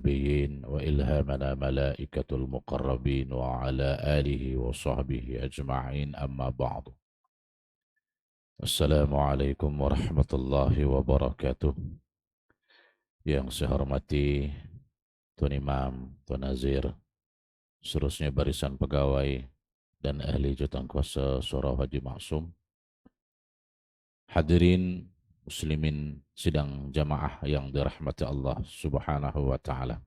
النبيين وإلهامنا ملائكة المقربين وعلى آله وصحبه أجمعين أما بعد. السلام عليكم ورحمة الله وبركاته. Yang saya hormati Tuan Imam, Tuan Nazir, seterusnya barisan pegawai dan ahli jurukuasa Surau Haji Maksum, hadirin muslimin sidang jamaah yang dirahmati Allah Subhanahu wa taala.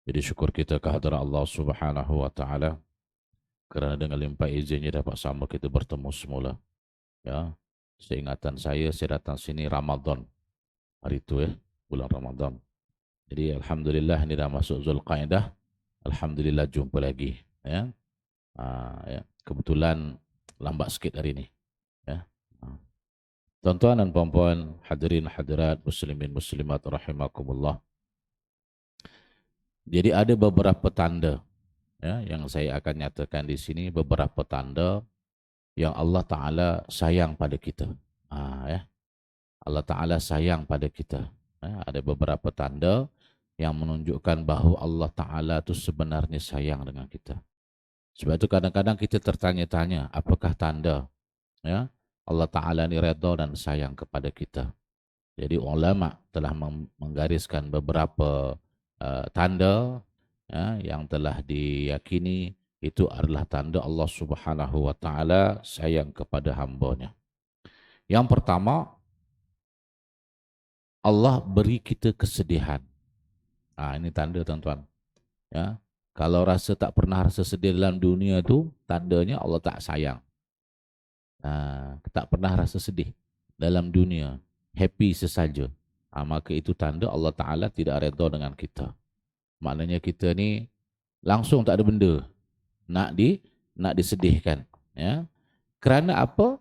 Jadi syukur kita kehadiran Allah Subhanahu wa taala kerana dengan limpah izinnya dapat sama kita bertemu semula. Ya, seingatan saya datang sini Ramadan hari itu bulan Ramadan. Jadi alhamdulillah ini dah masuk Zulqaidah. Alhamdulillah jumpa lagi. Ya, ya. Kebetulan lambat sikit hari ini. Ya. Tuan-tuan dan puan-puan, hadirin hadirat muslimin muslimat rahimakumullah. Jadi ada beberapa tanda yang saya akan nyatakan di sini, beberapa tanda yang Allah Ta'ala sayang pada kita. Allah Ta'ala sayang pada kita. Ada beberapa tanda yang menunjukkan bahawa Allah Ta'ala itu sebenarnya sayang dengan kita. Sebab itu kadang-kadang kita tertanya-tanya, apakah tanda Allah Ta'ala ini redha dan sayang kepada kita. Jadi ulama telah menggariskan beberapa tanda yang telah diyakini itu adalah tanda Allah Subhanahu wa taala sayang kepada hamba-Nya. Yang pertama, Allah beri kita kesedihan. Ini tanda, tuan-tuan. Ya, kalau rasa tak pernah rasa sedih dalam dunia tu, tandanya Allah tak sayang. Tak pernah rasa sedih dalam dunia, happy sesaja. Maka itu tanda Allah Ta'ala tidak redha dengan kita. Maknanya kita ni langsung tak ada benda nak disedihkan. Ya. Kerana apa?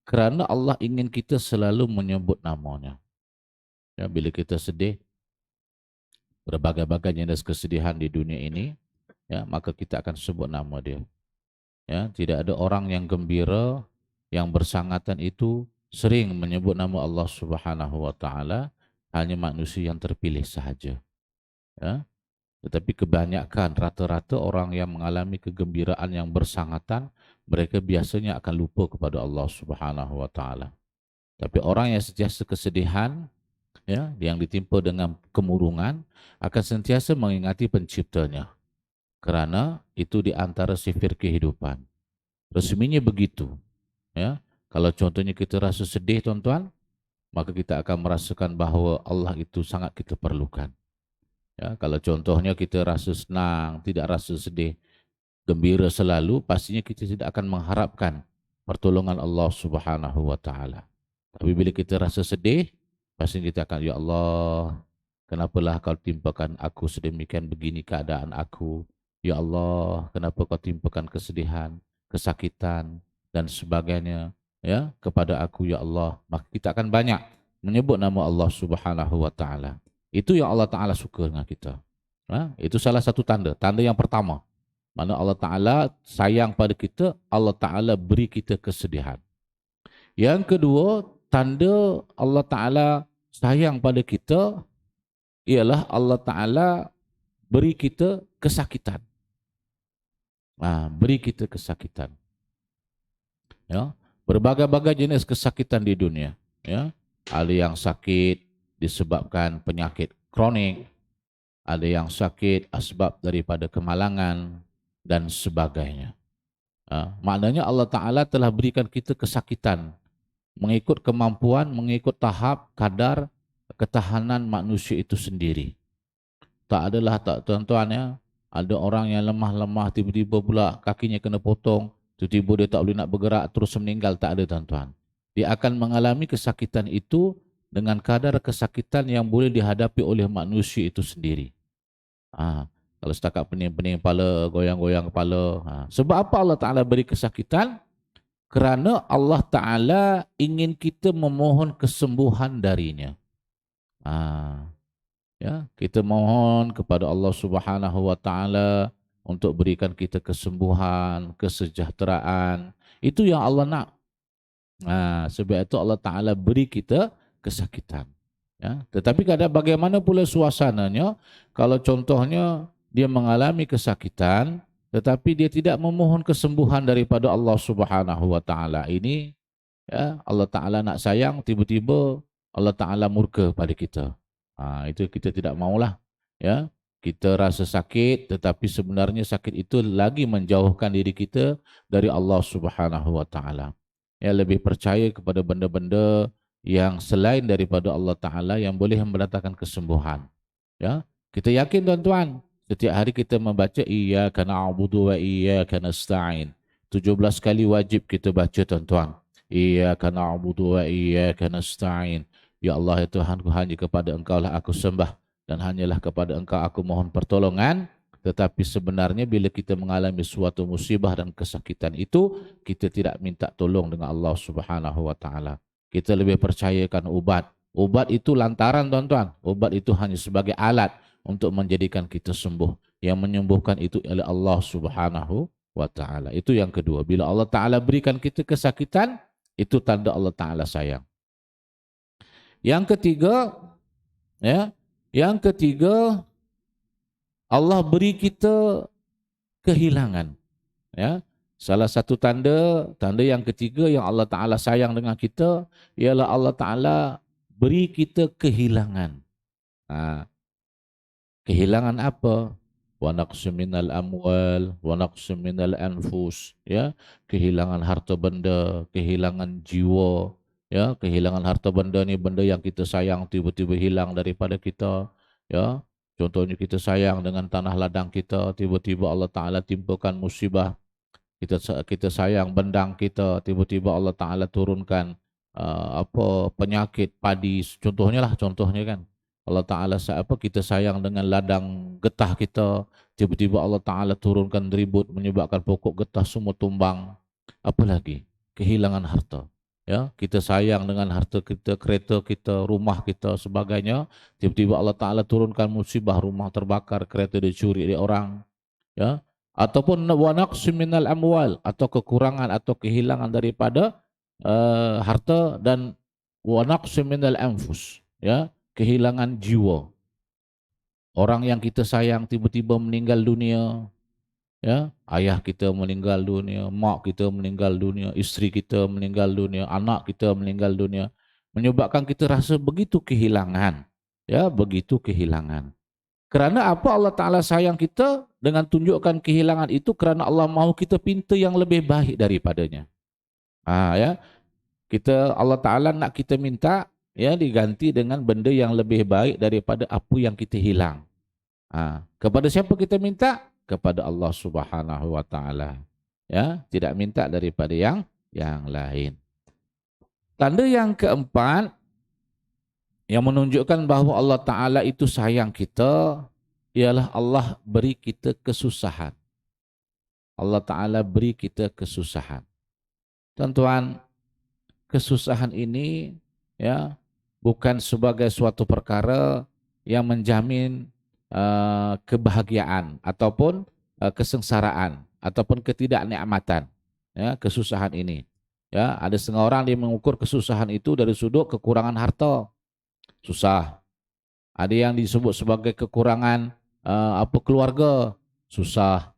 Kerana Allah ingin kita selalu menyebut nama-Nya. Ya, bila kita sedih, berbagai-bagai jenis kesedihan di dunia ini, maka kita akan sebut nama Dia. Ya, tidak ada orang yang gembira, yang bersangatan itu sering menyebut nama Allah Subhanahu wa taala, hanya manusia yang terpilih sahaja. Ya. Tetapi kebanyakan rata-rata orang yang mengalami kegembiraan yang bersangatan, mereka biasanya akan lupa kepada Allah Subhanahu wa taala. Tapi orang yang sentiasa kesedihan, yang ditimpa dengan kemurungan, akan sentiasa mengingati penciptanya. Kerana itu di antara sifir kehidupan. Resminya begitu. Ya. Kalau contohnya kita rasa sedih, tuan-tuan, maka kita akan merasakan bahawa Allah itu sangat kita perlukan. Ya, kalau contohnya kita rasa senang, tidak rasa sedih, gembira selalu, pastinya kita tidak akan mengharapkan pertolongan Allah Subhanahu wa taala. Tapi bila kita rasa sedih, pastinya kita akan, ya Allah, kenapalah Kau timpakan aku sedemikian begini keadaan aku? Ya Allah, kenapa Kau timpakan kesedihan, kesakitan dan sebagainya kepada aku, ya Allah? Maka kita akan banyak menyebut nama Allah Subhanahu wa taala. Itu yang Allah Ta'ala suka dengan kita. Itu salah satu tanda. Tanda yang pertama. Mana Allah Ta'ala sayang pada kita, Allah Ta'ala beri kita kesedihan. Yang kedua, tanda Allah Ta'ala sayang pada kita ialah Allah Ta'ala beri kita kesakitan. Beri kita kesakitan. Ya. Berbagai-bagai jenis kesakitan di dunia. Ya. Ada yang sakit disebabkan penyakit kronik, ada yang sakit asbab daripada kemalangan dan sebagainya. Maknanya Allah Ta'ala telah berikan kita kesakitan mengikut kemampuan, mengikut tahap, kadar ketahanan manusia itu sendiri. Tak adalah, tuan-tuan, ada orang yang lemah-lemah, tiba-tiba pula kakinya kena potong, tiba-tiba dia tak boleh nak bergerak, terus meninggal. Tak ada, tuan-tuan. Dia akan mengalami kesakitan itu dengan kadar kesakitan yang boleh dihadapi oleh manusia itu sendiri. Kalau setakat pening-pening kepala, goyang-goyang kepala. Sebab apa Allah Ta'ala beri kesakitan? Kerana Allah Ta'ala ingin kita memohon kesembuhan darinya. Kita mohon kepada Allah Subhanahu wa Ta'ala untuk berikan kita kesembuhan, kesejahteraan. Itu yang Allah nak. Sebab itu Allah Ta'ala beri kita kesakitan. Ya, tetapi kadang bagaimana pula suasananya kalau contohnya dia mengalami kesakitan tetapi dia tidak memohon kesembuhan daripada Allah Subhanahu wa taala. Ini ya, Allah taala nak sayang, tiba-tiba Allah taala murka pada kita. Itu kita tidak maulah. Ya, kita rasa sakit tetapi sebenarnya sakit itu lagi menjauhkan diri kita dari Allah Subhanahu wa taala. Ya, lebih percaya kepada benda-benda yang selain daripada Allah Ta'ala yang boleh mendatangkan kesembuhan. Ya, kita yakin tuan-tuan, setiap hari kita membaca Iyyaka na'budu wa iyyaka nasta'in. 17 kali wajib kita baca tuan-tuan. Iyyaka na'budu wa iyyaka nasta'in. Ya Allah ya Tuhanku, hanya kepada Engkau lah aku sembah dan hanyalah kepada Engkau aku mohon pertolongan. Tetapi sebenarnya bila kita mengalami suatu musibah dan kesakitan itu, kita tidak minta tolong dengan Allah Subhanahu wa taala. Kita lebih percayakan obat. Obat itu lantaran tuan-tuan. Obat itu hanya sebagai alat untuk menjadikan kita sembuh. Yang menyembuhkan itu adalah Allah Subhanahu wa taala. Itu yang kedua. Bila Allah taala berikan kita kesakitan, itu tanda Allah taala sayang. Yang ketiga, ya, yang ketiga Allah beri kita kehilangan. Ya, salah satu tanda yang ketiga yang Allah Taala sayang dengan kita ialah Allah Taala beri kita kehilangan. Kehilangan apa? Wa naqsim minal amwal, wa naqsim minal anfus. Ya, kehilangan harta benda, kehilangan jiwa. Ya, kehilangan harta benda ni benda yang kita sayang tiba-tiba hilang daripada kita. Ya, contohnya kita sayang dengan tanah ladang kita, tiba-tiba Allah Taala timpakan musibah. Kita sayang bendang kita, tiba-tiba Allah Taala turunkan penyakit padi. Contohnya kan. Allah Taala kita sayang dengan ladang getah kita, tiba-tiba Allah Taala turunkan ribut menyebabkan pokok getah semua tumbang. Apalagi kehilangan harta. Ya, kita sayang dengan harta kita, kereta kita, rumah kita, sebagainya. Tiba-tiba Allah Taala turunkan musibah, rumah terbakar, kereta dicuri oleh orang. Ya, ataupun wa naqsim minal amwal, atau kekurangan atau kehilangan daripada harta, dan wa naqsim minal anfus, ya, kehilangan jiwa. Orang yang kita sayang tiba-tiba meninggal dunia, ya, ayah kita meninggal dunia, mak kita meninggal dunia, isteri kita meninggal dunia, anak kita meninggal dunia, menyebabkan kita rasa begitu kehilangan, ya, begitu kehilangan. Kerana apa Allah Ta'ala sayang kita dengan tunjukkan kehilangan itu? Kerana Allah mahu kita pinta yang lebih baik daripadanya. Ya, Allah Ta'ala nak kita minta, ya, diganti dengan benda yang lebih baik daripada apa yang kita hilang. Kepada siapa kita minta? Kepada Allah Subhanahu wa Ta'ala. Ya, tidak minta daripada yang lain. Tanda yang keempat yang menunjukkan bahawa Allah Ta'ala itu sayang kita ialah Allah beri kita kesusahan. Allah Ta'ala beri kita kesusahan. Tuan-tuan, kesusahan ini, ya, bukan sebagai suatu perkara yang menjamin kebahagiaan ataupun kesengsaraan ataupun ketidaknikmatan. Ya, kesusahan ini. Ya, ada setengah orang dia mengukur kesusahan itu dari sudut kekurangan harta. Susah. Ada yang disebut sebagai kekurangan keluarga. Susah.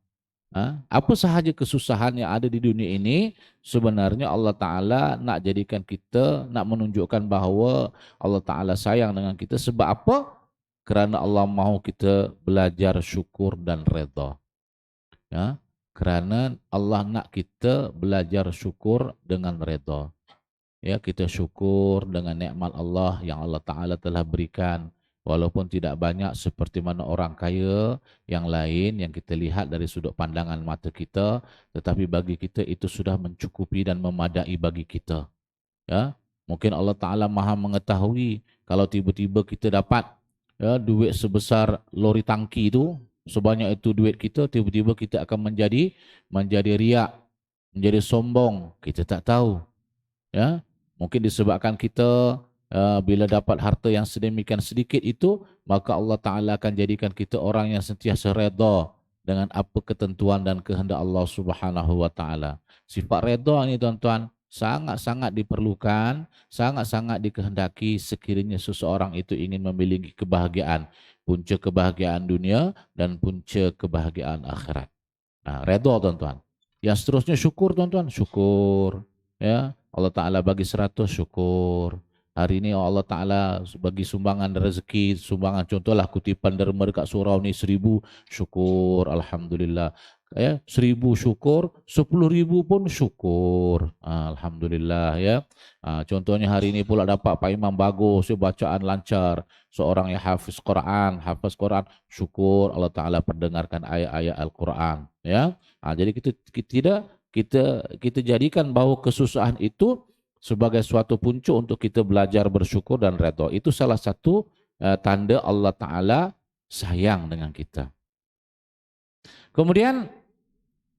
Apa sahaja kesusahan yang ada di dunia ini, sebenarnya Allah Ta'ala nak jadikan kita, nak menunjukkan bahawa Allah Ta'ala sayang dengan kita. Sebab apa? Kerana Allah mahu kita belajar syukur dan redha. Ya, kerana Allah nak kita belajar syukur dengan redha. Ya, kita syukur dengan nikmat Allah yang Allah Ta'ala telah berikan. Walaupun tidak banyak seperti mana orang kaya yang lain yang kita lihat dari sudut pandangan mata kita, tetapi bagi kita itu sudah mencukupi dan memadai bagi kita. Ya, mungkin Allah Ta'ala maha mengetahui kalau tiba-tiba kita dapat, ya, duit sebesar lori tangki itu, sebanyak itu duit kita, tiba-tiba kita akan menjadi riak, menjadi sombong. Kita tak tahu. Ya, mungkin disebabkan kita bila dapat harta yang sedemikian sedikit itu, maka Allah Ta'ala akan jadikan kita orang yang sentiasa redha dengan apa ketentuan dan kehendak Allah Subhanahu wa Ta'ala. Sifat redha ni tuan-tuan, sangat-sangat diperlukan, sangat-sangat dikehendaki sekiranya seseorang itu ingin memiliki kebahagiaan, punca kebahagiaan dunia dan punca kebahagiaan akhirat. Nah, redha tuan-tuan. Yang seterusnya syukur tuan-tuan, syukur. Ya, Allah Ta'ala bagi 100, syukur. Hari ini Allah Ta'ala bagi sumbangan rezeki, sumbangan contohlah kutipan derma dekat surau ni 1000, syukur, Alhamdulillah. Ya, 1000 syukur, 10.000 pun syukur. Alhamdulillah ya. Contohnya hari ini pula dapat Pak Imam bagus, bacaan lancar. Seorang yang hafiz Quran, syukur Allah Ta'ala perdengarkan ayat-ayat Al-Quran. Ya, jadi kita jadikan bahwa kesusahan itu sebagai suatu punca untuk kita belajar bersyukur dan redha. Itu salah satu tanda Allah Ta'ala sayang dengan kita. Kemudian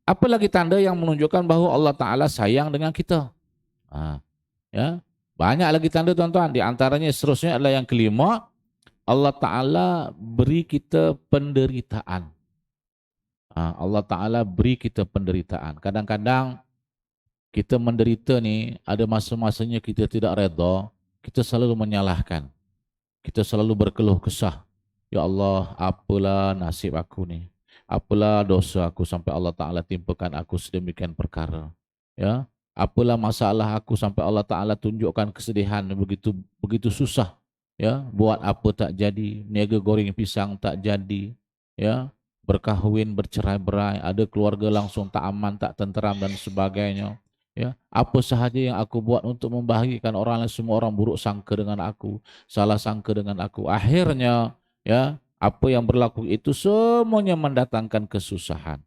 apa lagi tanda yang menunjukkan bahwa Allah Ta'ala sayang dengan kita? Ya, banyak lagi tanda tuan-tuan. Di antaranya seterusnya adalah yang kelima, Allah Ta'ala beri kita penderitaan. Allah Ta'ala beri kita penderitaan. Kadang-kadang kita menderita ni, ada masa-masanya kita tidak redha, kita selalu menyalahkan. Kita selalu berkeluh kesah. Ya Allah, apalah nasib aku ni? Apalah dosa aku sampai Allah Ta'ala timpakan aku sedemikian perkara. Ya, apalah masalah aku sampai Allah Ta'ala tunjukkan kesedihan begitu susah. Ya, buat apa tak jadi, niaga goreng pisang tak jadi, ya, berkahwin bercerai-berai, ada keluarga langsung tak aman, tak tenteram dan sebagainya. Ya, apa sahaja yang aku buat untuk membahagiakan orang lain, semua orang buruk sangka dengan aku, salah sangka dengan aku. Akhirnya, ya, apa yang berlaku itu semuanya mendatangkan kesusahan,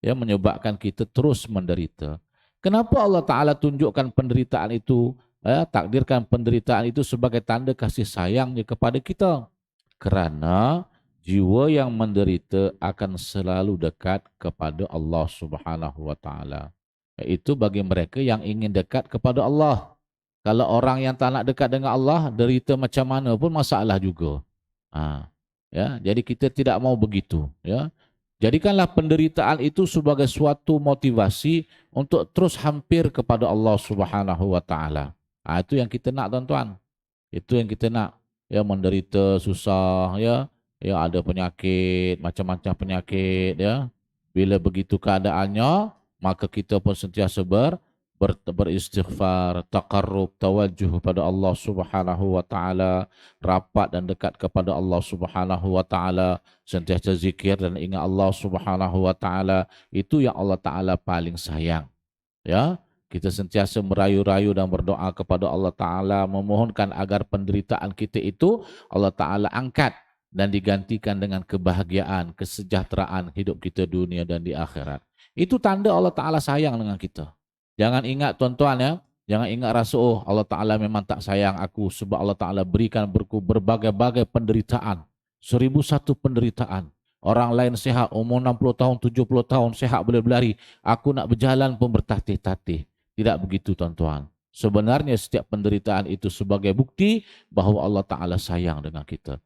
ya, menyebabkan kita terus menderita. Kenapa Allah Ta'ala tunjukkan penderitaan itu, takdirkan penderitaan itu sebagai tanda kasih sayangnya kepada kita? Kerana jiwa yang menderita akan selalu dekat kepada Allah Subhanahu wa Ta'ala. Itu bagi mereka yang ingin dekat kepada Allah. Kalau orang yang tak nak dekat dengan Allah, derita macam mana pun masalah juga. Ya, jadi kita tidak mau begitu. Ya, jadikanlah penderitaan itu sebagai suatu motivasi untuk terus hampir kepada Allah Subhanahu wa Ta'ala. Itu yang kita nak tuan-tuan. Itu yang kita nak. Ya, menderita susah, ya, ada penyakit, macam-macam penyakit, ya. Bila begitu keadaannya, maka kita pun sentiasa beristighfar, taqarrub, tawajjuh pada Allah Subhanahu wa Ta'ala, rapat dan dekat kepada Allah Subhanahu wa Ta'ala, sentiasa zikir dan ingat Allah Subhanahu wa Ta'ala. Itu yang Allah Ta'ala paling sayang. Ya, kita sentiasa merayu-rayu dan berdoa kepada Allah Ta'ala, memohonkan agar penderitaan kita itu Allah Ta'ala angkat dan digantikan dengan kebahagiaan, kesejahteraan hidup kita dunia dan di akhirat. Itu tanda Allah Ta'ala sayang dengan kita. Jangan ingat tuan-tuan, ya, jangan ingat rasa Allah Ta'ala memang tak sayang aku sebab Allah Ta'ala berikan berbagai-bagai penderitaan. 1001 penderitaan. Orang lain sehat, umur 60 tahun, 70 tahun, sehat boleh berlari. Aku nak berjalan pun bertatih-tatih. Tidak begitu tuan-tuan. Sebenarnya setiap penderitaan itu sebagai bukti bahawa Allah Ta'ala sayang dengan kita.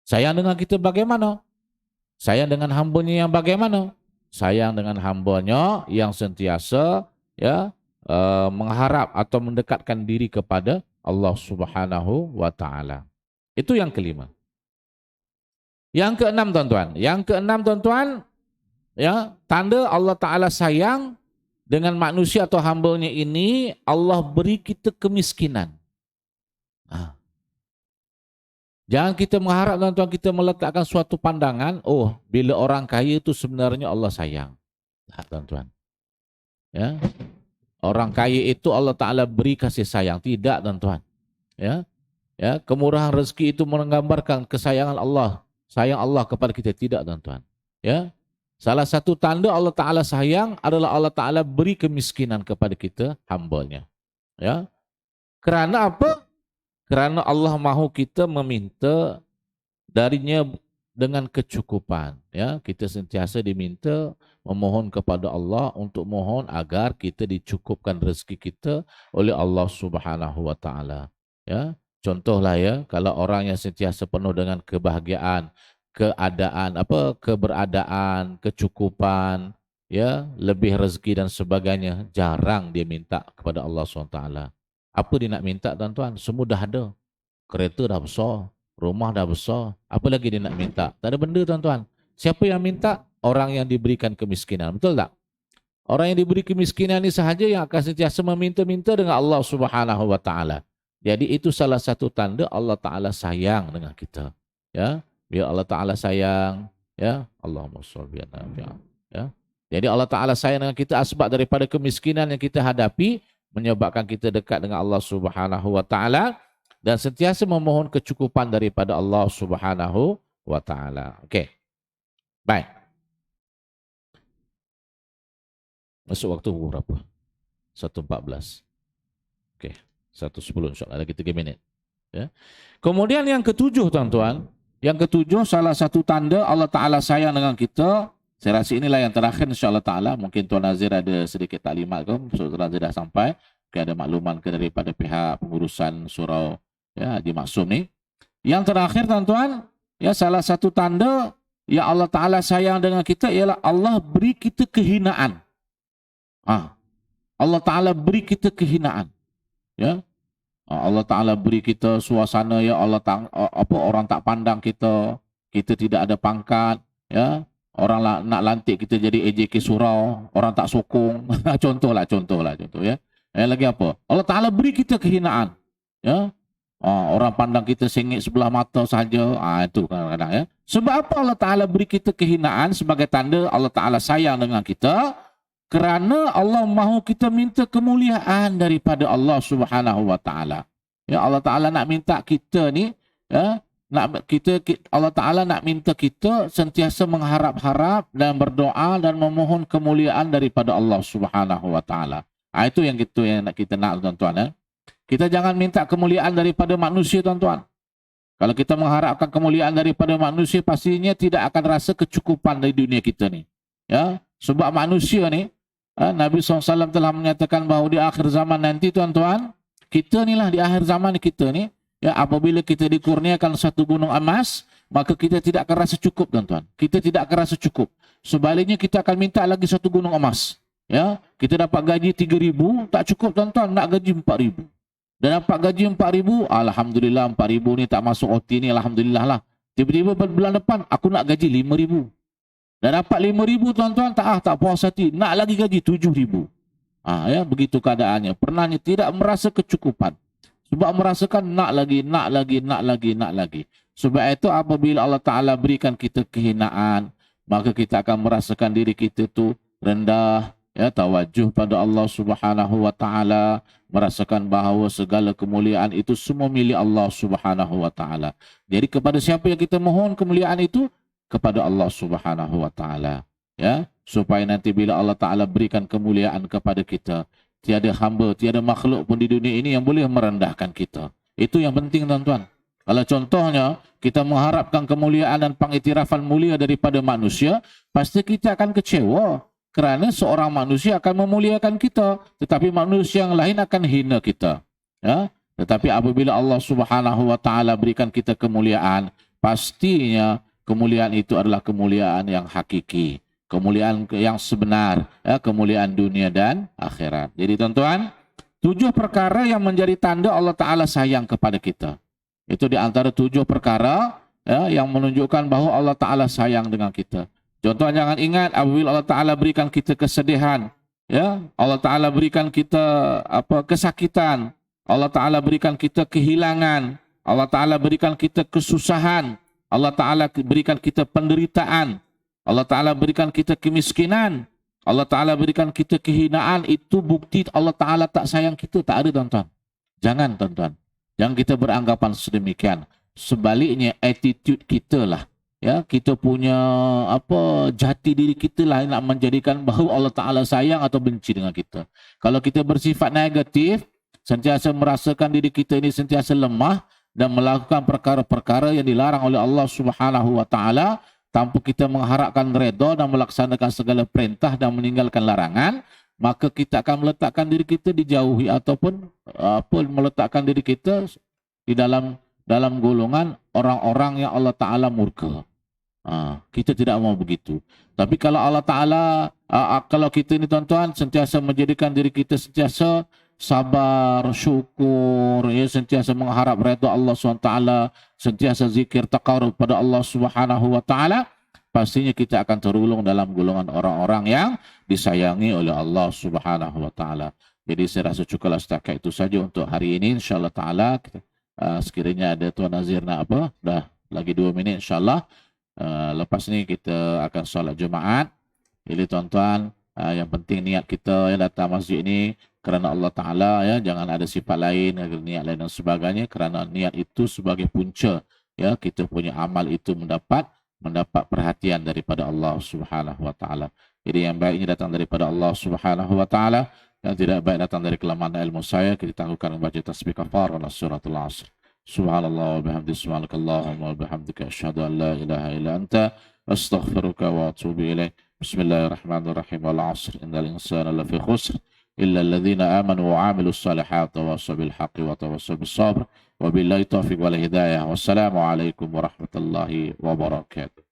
Sayang dengan kita bagaimana? Sayang dengan hamba-Nya yang bagaimana? Sayang dengan hamba-Nya yang sentiasa, ya, mengharap atau mendekatkan diri kepada Allah Subhanahu wa Ta'ala. Itu yang kelima. Yang keenam tuan-tuan, ya, tanda Allah Ta'ala sayang dengan manusia atau hamba-Nya ini, Allah beri kita kemiskinan. Jangan kita mengharap tuan-tuan kita meletakkan suatu pandangan, bila orang kaya itu sebenarnya Allah sayang. Tuan-tuan. Ya. Orang kaya itu Allah Ta'ala beri kasih sayang. Tidak tuan-tuan. Ya. Ya, kemurahan rezeki itu menggambarkan kesayangan Allah. Sayang Allah kepada kita. Tidak tuan-tuan. Ya. Salah satu tanda Allah Ta'ala sayang adalah Allah Ta'ala beri kemiskinan kepada kita, hamba-Nya. Ya. Kerana apa? Kerana Allah mahu kita meminta darinya dengan kecukupan. Ya, kita sentiasa diminta memohon kepada Allah untuk mohon agar kita dicukupkan rezeki kita oleh Allah Subhanahu wa Ta'ala. Ya, contohlah, ya, kalau orang yang sentiasa penuh dengan kebahagiaan, keberadaan, kecukupan, ya, lebih rezeki dan sebagainya, jarang dia minta kepada Allah SWT. Apa dia nak minta tuan-tuan? Semua dah ada. Kereta dah besar, rumah dah besar, apa lagi dia nak minta? Tak ada benda tuan-tuan. Siapa yang minta? Orang yang diberikan kemiskinan. Betul tak? Orang yang diberi kemiskinan ini sahaja yang akan sentiasa meminta-minta dengan Allah Subhanahu wa taala. Jadi itu salah satu tanda Allah Taala sayang dengan kita. Ya, biar Allah Taala sayang, ya, Allahumma shalli ala Muhammad. Ya. Jadi Allah Taala sayang dengan kita sebab daripada kemiskinan yang kita hadapi menyebabkan kita dekat dengan Allah Subhanahu wa taala dan sentiasa memohon kecukupan daripada Allah Subhanahu wa taala. Okey. Baik. Masuk waktu berapa? 1.14. Okey, 1.10 insya-Allah, lagi 3 minit. Ya. Kemudian yang ketujuh tuan-tuan, yang ketujuh salah satu tanda Allah Taala sayang dengan kita. Saya rasa inilah yang terakhir insya-Allah taala. Mungkin Tuan Nazir ada sedikit taklimat ke, Tuan Nazir dah sampai, mungkin ada makluman ke daripada pihak pengurusan surau ya Haji Maksum ni. Yang terakhir tuan-tuan, ya salah satu tanda yang Allah Taala sayang dengan kita ialah Allah beri kita kehinaan. Allah Ta'ala beri kita kehinaan. Ya, Allah Ta'ala beri kita suasana ya Allah orang tak pandang kita, kita tidak ada pangkat, ya. Orang nak lantik kita jadi AJK surau, orang tak sokong. contoh ya. Lagi apa? Allah Ta'ala beri kita kehinaan. Ya. Orang pandang kita sengit sebelah mata saja. Itu kadang-kadang ya. Sebab apa Allah Ta'ala beri kita kehinaan? Sebagai tanda Allah Ta'ala sayang dengan kita. Kerana Allah mahu kita minta kemuliaan daripada Allah Subhanahu wa taala. Ya, Allah Taala nak minta kita ni, ya, Allah Taala nak minta kita sentiasa mengharap-harap dan berdoa dan memohon kemuliaan daripada Allah Subhanahu wa taala. Itu yang kita nak tuan-tuan, ya. Kita jangan minta kemuliaan daripada manusia tuan-tuan. Kalau kita mengharapkan kemuliaan daripada manusia, pastinya tidak akan rasa kecukupan dari dunia kita ni. Ya, sebab manusia ni, Nabi SAW telah menyatakan bahawa di akhir zaman nanti tuan-tuan, kita inilah di akhir zaman kita ni, ya, apabila kita dikurniakan satu gunung emas, maka kita tidak akan rasa cukup tuan-tuan. Kita tidak akan rasa cukup. Sebaliknya kita akan minta lagi satu gunung emas. Ya, kita dapat gaji 3,000, tak cukup tuan-tuan, nak gaji 4,000. Dan dapat gaji 4,000, alhamdulillah 4,000 ni tak masuk OT ni, alhamdulillah lah. Tiba-tiba bulan depan aku nak gaji 5,000. Dan dapat 5,000 tuan-tuan, tak puas hati, nak lagi gaji 7,000. Ya, begitu keadaannya. Pernahnya tidak merasa kecukupan. Sebab merasakan nak lagi. Sebab itu apabila Allah Ta'ala berikan kita kehinaan, maka kita akan merasakan diri kita tu rendah, ya, tawajuh pada Allah Subhanahu wa taala, merasakan bahawa segala kemuliaan itu semua milik Allah Subhanahu wa taala. Jadi kepada siapa yang kita mohon kemuliaan itu? Kepada Allah Subhanahu wa taala, ya, supaya nanti bila Allah Taala berikan kemuliaan kepada kita, tiada hamba, tiada makhluk pun di dunia ini yang boleh merendahkan kita. Itu yang penting tuan-tuan. Kalau contohnya kita mengharapkan kemuliaan dan pengiktirafan mulia daripada manusia, pasti kita akan kecewa kerana seorang manusia akan memuliakan kita, tetapi manusia yang lain akan hina kita. Ya, tetapi apabila Allah Subhanahu wa taala berikan kita kemuliaan, pastinya kemuliaan itu adalah kemuliaan yang hakiki, kemuliaan yang sebenar, ya, kemuliaan dunia dan akhirat. Jadi tuan-tuan, 7 perkara yang menjadi tanda Allah Ta'ala sayang kepada kita. Itu di antara 7 perkara, ya, yang menunjukkan bahawa Allah Ta'ala sayang dengan kita. Contoh, jangan ingat apabila Allah Ta'ala berikan kita kesedihan, ya, Allah Ta'ala berikan kita kesakitan, Allah Ta'ala berikan kita kehilangan, Allah Ta'ala berikan kita kesusahan, Allah Ta'ala berikan kita penderitaan, Allah Ta'ala berikan kita kemiskinan, Allah Ta'ala berikan kita kehinaan, itu bukti Allah Ta'ala tak sayang kita. Tak ada tuan-tuan. Jangan tuan-tuan. Jangan kita beranggapan sedemikian. Sebaliknya, attitude kita lah, ya, kita punya jati diri kita lah nak menjadikan bahawa Allah Ta'ala sayang atau benci dengan kita. Kalau kita bersifat negatif, sentiasa merasakan diri kita ini sentiasa lemah, dan melakukan perkara-perkara yang dilarang oleh Allah Subhanahu wa taala tanpa kita mengharapkan redha dan melaksanakan segala perintah dan meninggalkan larangan, maka kita akan meletakkan diri kita dijauhi ataupun meletakkan diri kita di dalam golongan orang-orang yang Allah Taala murka. Kita tidak mau begitu. Tapi kalau Allah Ta'ala, kalau kita ini tuan-tuan sentiasa menjadikan diri kita sentiasa sabar, syukur, ya, sentiasa mengharap redha Allah SWT, sentiasa zikir taqarrub pada Allah Subhanahu wa taala, pastinya kita akan tergolong dalam golongan orang-orang yang disayangi oleh Allah Subhanahu wa taala. Jadi saya rasa cukuplah setakat itu saja untuk hari ini, insyaallah taala. Sekiranya ada Tuan Nazir nak apa, dah lagi 2 minit insyaallah. Lepas ni kita akan solat Jumaat. Jadi tuan-tuan, yang penting niat kita yang datang masjid ini kerana Allah Ta'ala, ya, jangan ada sifat lain, niat lain dan sebagainya, kerana niat itu sebagai punca, ya, kita punya amal itu mendapat perhatian daripada Allah Subhanahu wa taala. Jadi yang baiknya datang daripada Allah Subhanahu wa taala, yang tidak baik datang dari kelemahan ilmu saya. Kita tangguhkan membaca tasbih kafarah suratul Asr. Subhanallah wa bihamdihi, subhanakallahumma wa bihamdika, asyhadu an la ilaha illa anta, astaghfiruka wa atubu ilaik. Bismillahirrahmanirrahim. Wal 'asr innal insana lafi khusr illa alladhina amanu wa 'amilus salihati wa tawassaw bil haqqi wa tawassaw bis sabr. Wabillahi taufiq wal hidayah. Wassalamualaikum warahmatullahi wabarakatuh.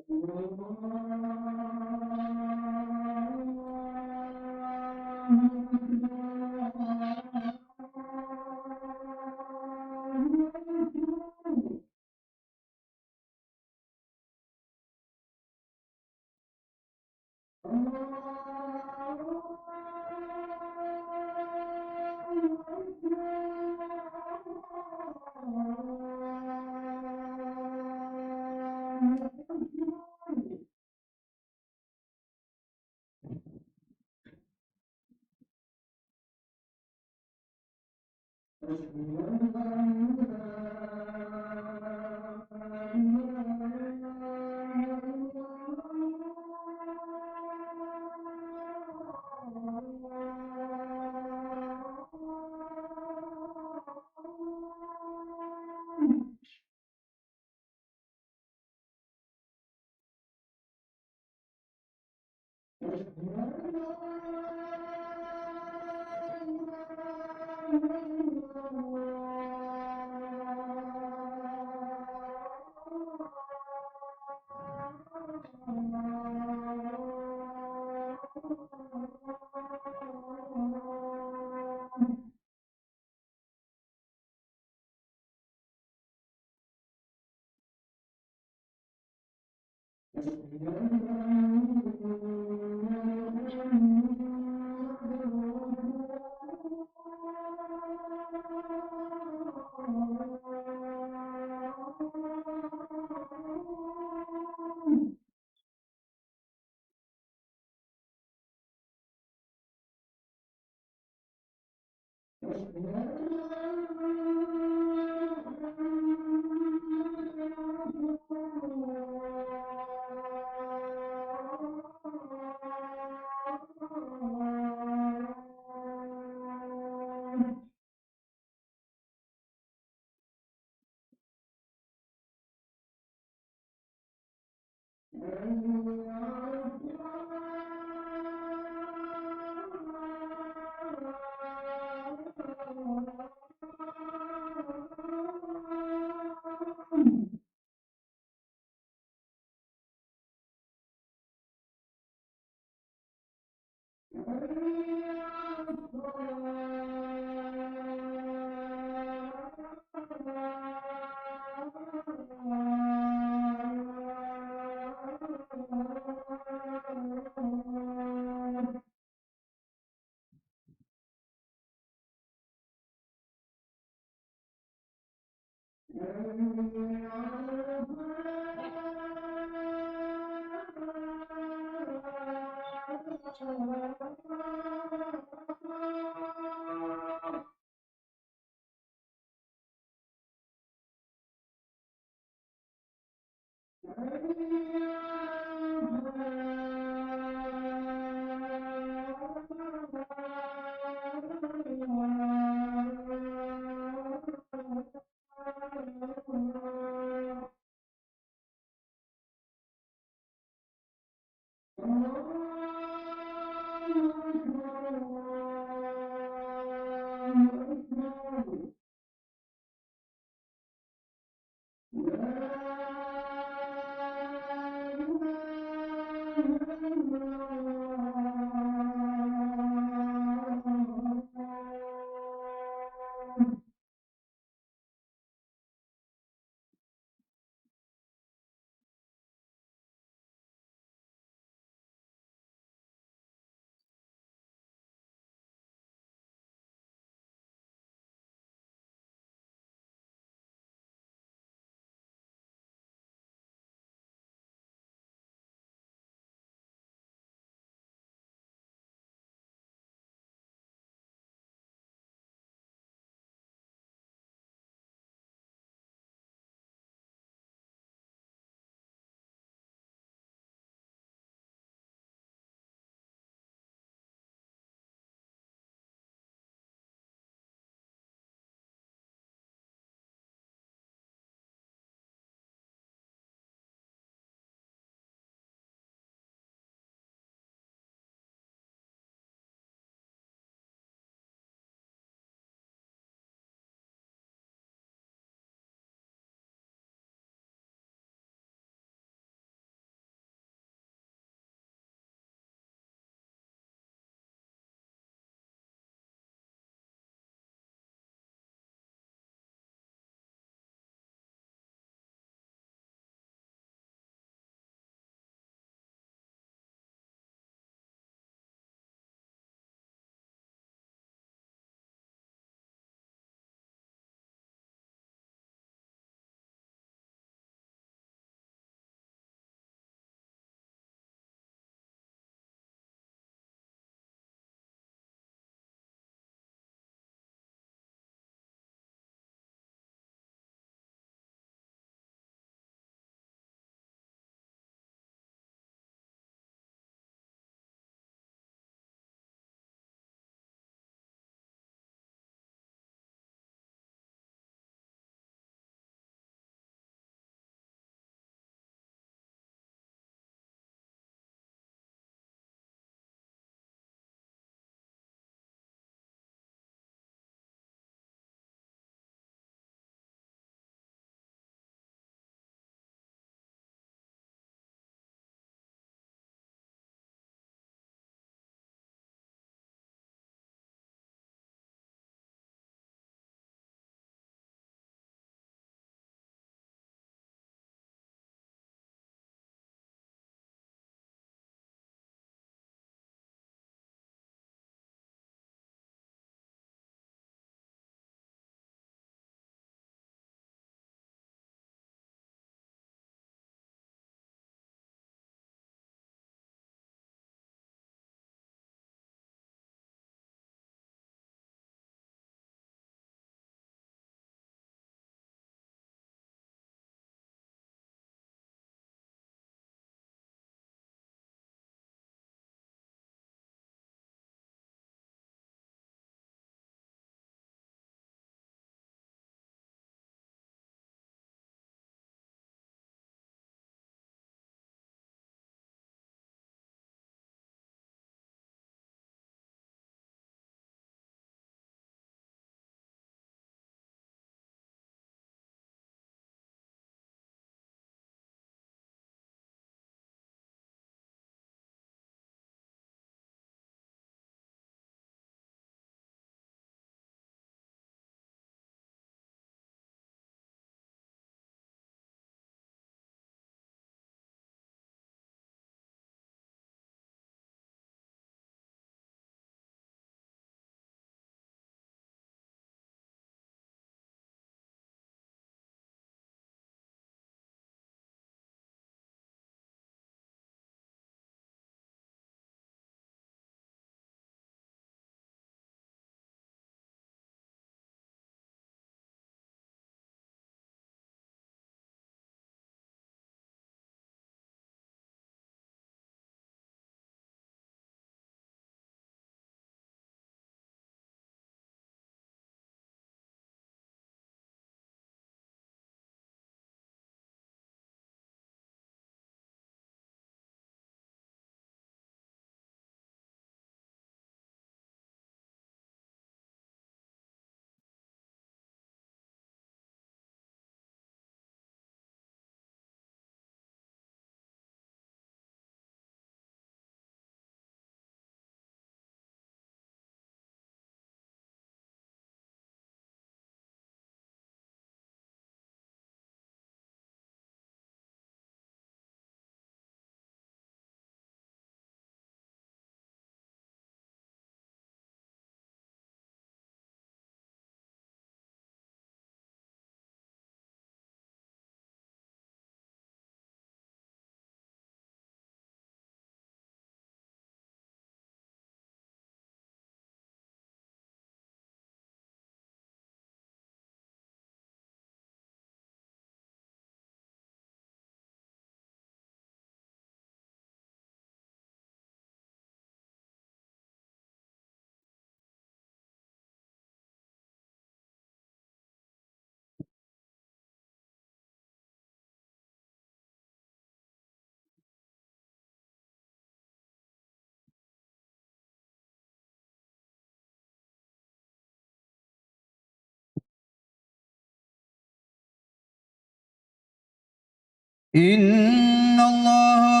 إن الله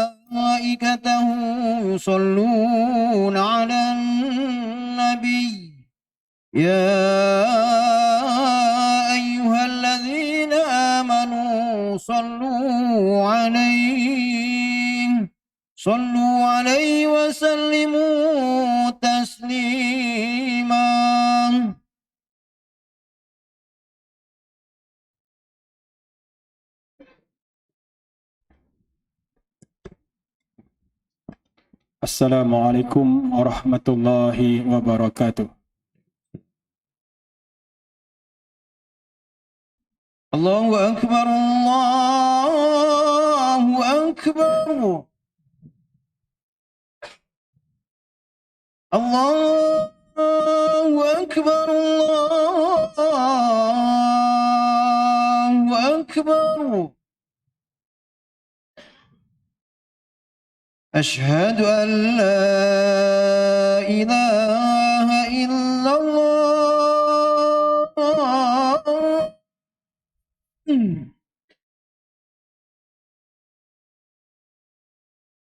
وملائكته يصلون على النبي يا أيها الذين آمنوا صلوا عليه وسلموا تسليما. Assalamualaikum warahmatullahi wabarakatuh. Allahu Akbar, Allahu Akbar. Allahu Akbar, Allahu Akbar. أشهد أن لا إله إلا الله.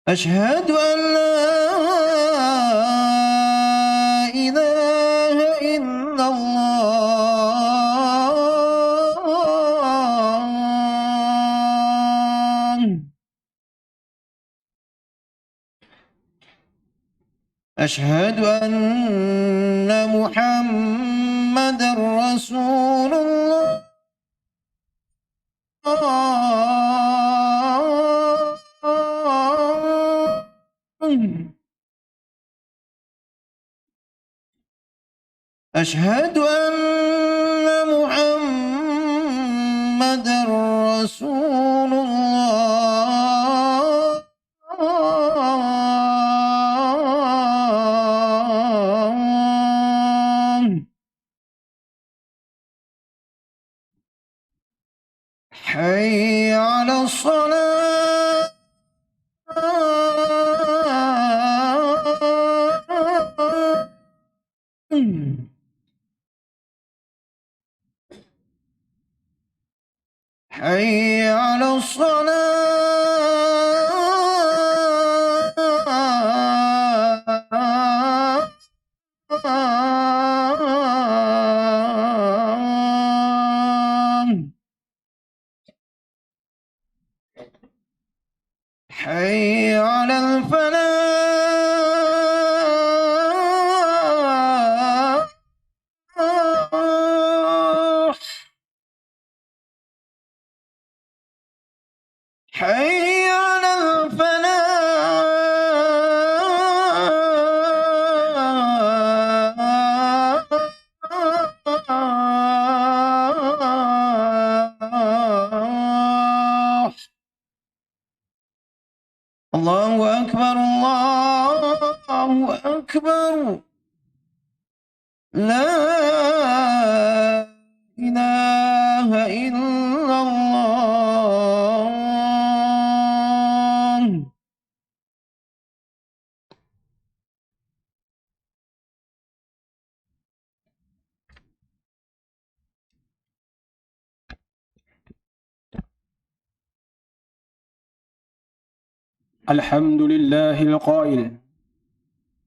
أشهد أن لا إله إلا الله. أشهد أن محمدا رسول الله. أشهد أن محمدا رسول الله. حي على الصلاة. حي على الصلاة. حي على الفلاح. حي على الفلاح. الله أكبر، الله أكبر. لا إله إلا الله. الحمد لله القائل